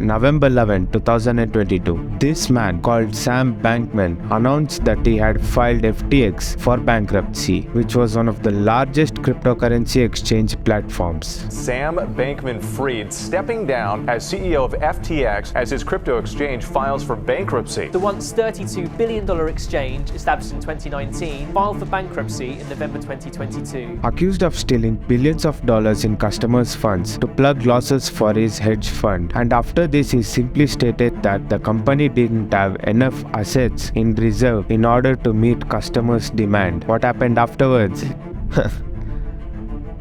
November 11, 2022, this man called Sam Bankman announced that he had filed FTX for bankruptcy, which was one of the largest cryptocurrency exchange platforms. Sam Bankman-Fried stepping down as CEO of FTX as his crypto exchange files for bankruptcy. The once $32 billion exchange, established in 2019, filed for bankruptcy in November 2022. Accused of stealing billions of dollars in customers' funds to plug losses for his hedge fund. And after this, he simply stated that the company didn't have enough assets in reserve in order to meet customers' demand. What happened afterwards?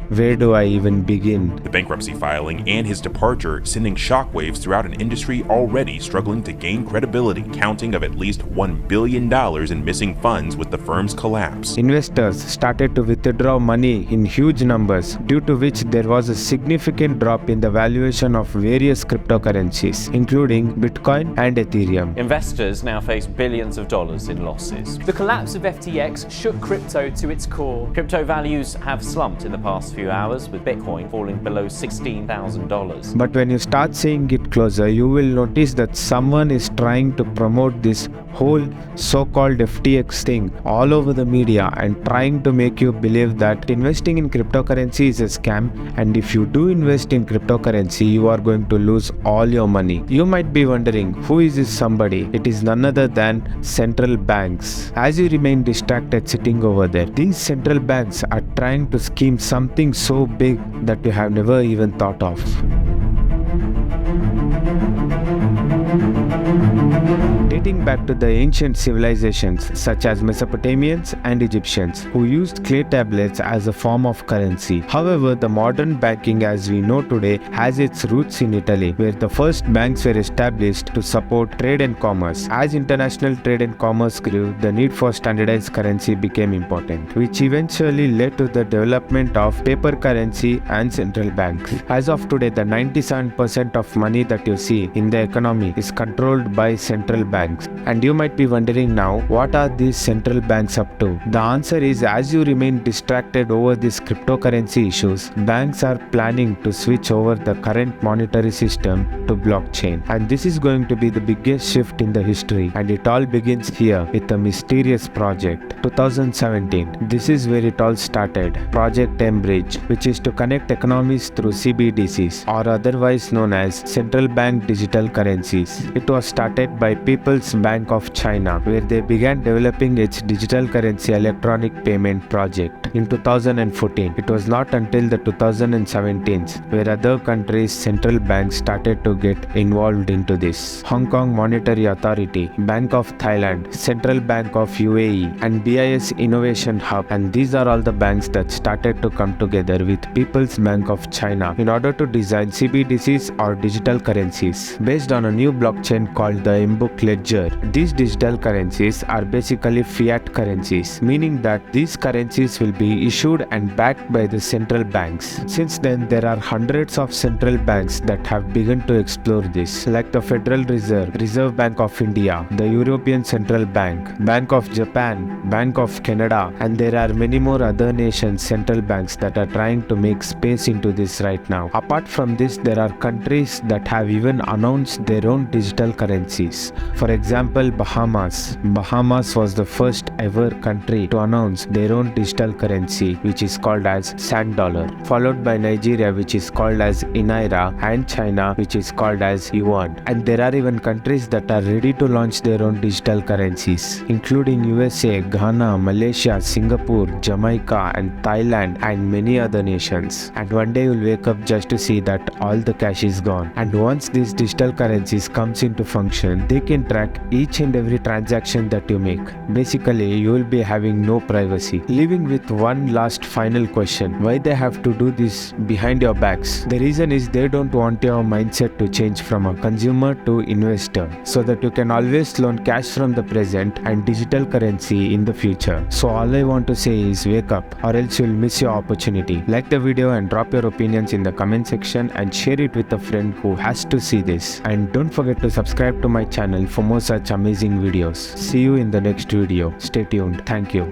Where do I even begin? The bankruptcy filing and his departure sending shockwaves throughout an industry already struggling to gain credibility, counting of at least $1 billion in missing funds with the firm's collapse. Investors started to withdraw money in huge numbers, due to which there was a significant drop in the valuation of various cryptocurrencies, including Bitcoin and Ethereum. Investors now face billions of dollars in losses. The collapse of FTX shook crypto to its core. Crypto values have slumped in the past few hours, with Bitcoin falling below $16,000. But when you start seeing it closer, you will notice that someone is trying to promote this whole so-called FTX thing all over the media and trying to make you believe that investing in cryptocurrency is a scam, and if you do invest in cryptocurrency, you are going to lose all your money. You might be wondering, who is this somebody? It is none other than central banks. As you remain distracted sitting over there, these central banks are trying to scheme something so big that you have never even thought of. Dating back to the ancient civilizations such as Mesopotamians and Egyptians, who used clay tablets as a form of currency. However, the modern banking as we know today has its roots in Italy, where the first banks were established to support trade and commerce. As international trade and commerce grew, the need for standardized currency became important, which eventually led to the development of paper currency and central banks. As of today, the 97% of money that you see in the economy is controlled by central banks. And you might be wondering now, what are these central banks up to? The answer is, as you remain distracted over these cryptocurrency issues, banks are planning to switch over the current monetary system to blockchain. And this is going to be the biggest shift in the history. And it all begins here with a mysterious project. 2017, this is where it all started. Project M-Bridge, which is to connect economies through CBDCs, or otherwise known as central bank digital currencies. It was started by People's Bank of China, where they began developing its digital currency electronic payment project. In 2014, it was not until the 2017s where other countries' central banks started to get involved into this. Hong Kong Monetary Authority, Bank of Thailand, Central Bank of UAE, and BIS Innovation Hub, and these are all the banks that started to come together with People's Bank of China in order to design CBDCs or digital currencies based on a new blockchain called the M-Book Ledger. These digital currencies are basically fiat currencies, meaning that these currencies will be issued and backed by the central banks. Since then, there are hundreds of central banks that have begun to explore this, like the Federal Reserve, Reserve Bank of India, the European Central Bank, Bank of Japan, Bank of Canada, and there are many more other nations' central banks that are trying to make space into this right now. Apart from this, there are countries that have even announced their own digital currencies. For example, Bahamas. Bahamas was the first ever country to announce their own digital currency, which is called as Sand Dollar, followed by Nigeria, which is called as Naira, and China, which is called as Yuan. And there are even countries that are ready to launch their own digital currencies, including USA, Ghana, Malaysia, Singapore, Jamaica, and Thailand, and many other nations. And one day you'll wake up just to see that all the cash is gone. And once these digital currencies comes into function, they can track each and every transaction that you make. Basically, you will be having no privacy. Leaving with one last final question: why they have to do this behind your backs? The reason is they don't want your mindset to change from a consumer to investor, so that you can always loan cash from the present and digital currency in the future. So all I want to say is wake up, or else you'll miss your opportunity. Like the video and drop your opinions in the comment section and share it with a friend who has to see this. And don't forget to subscribe to my channel for more such amazing videos. See you in the next video. Stay tuned. Thank you.